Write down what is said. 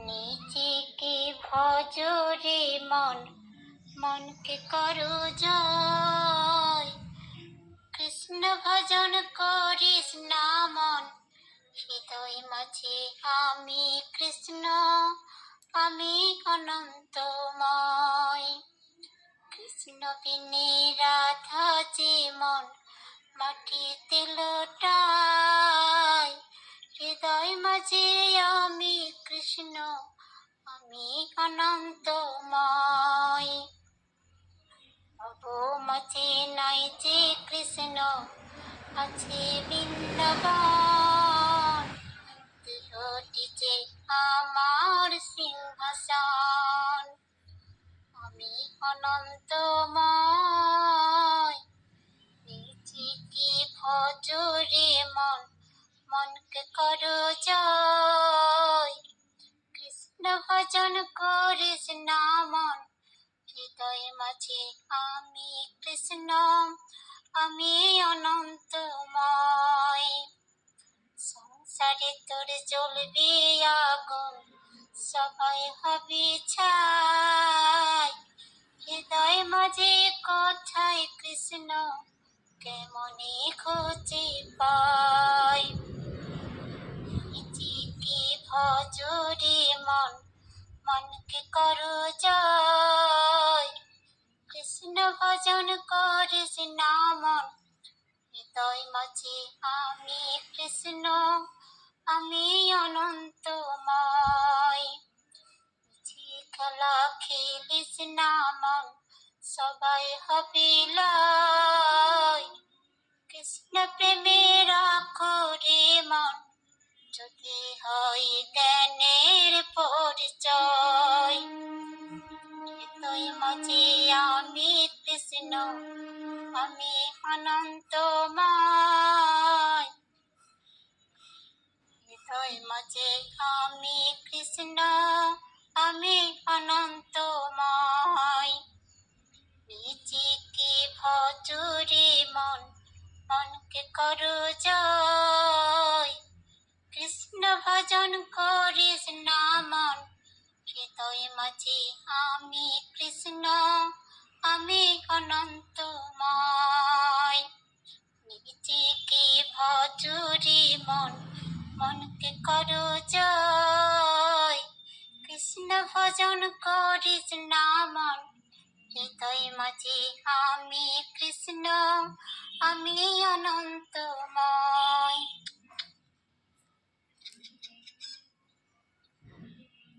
নিজেকে ভজরে মন, মনকে করো জয়। কৃষ্ণ ভজন করিস না মন, হৃদয় মাঝে আমি কৃষ্ণ, আমি অনন্তময়। কৃষ্ণ বিনে রাধা যে মন, মাটিতে লোটায়। হৃদয় মাঝে আমি কৃষ্ণ, আমি অনন্তময়। ভব মাঝে নাই যে কৃষ্ণ, আছে বৃন্দাবন। দেহটি যে আমার সিংহাসন, আমি অনন্তময়। নিজেকে ভজরে মন, মনকে করো জয়। কৃষ্ণ ভজন করিস না মন, হৃদয় মাঝে আমি কৃষ্ণ, আমি অনন্তময়। সংসারে তোর জ্বলবে আগুন, সবাই হবে ছাই। হৃদয় মাঝে কোথায় কৃষ্ণ, কেমনে খুঁজে পাই। নিজেকে ভজরে মন, মনকে করো জয়। কৃষ্ণ ভজন করিস না মন, হৃদয় মাঝে আমি কৃষ্ণ, আমি অনন্তময়। মিছি খেলা খেলিস না মন, সবাই হবে লয়। কৃষ্ণ প্রেমে রাখো রে মন, যদি হয় জ্ঞানের পরিচয়। হৃদয় মাঝে আমি কৃষ্ণ, আমি অনন্তময়। হৃদয় মাঝে আমি কৃষ্ণ, আমি অনন্তময়। নিজেকে ভজরে মন, মনকে করো জয়। কৃষ্ণ ভজন করিস না মন, হৃদয় মাঝে আমি কৃষ্ণ, আমি অনন্তময়। নিজেকে ভজরে মন, মনকে করো জয়। কৃষ্ণ ভজন করিস না মন, হৃদয় মাঝে আমি কৃষ্ণ, আমি অনন্তময়।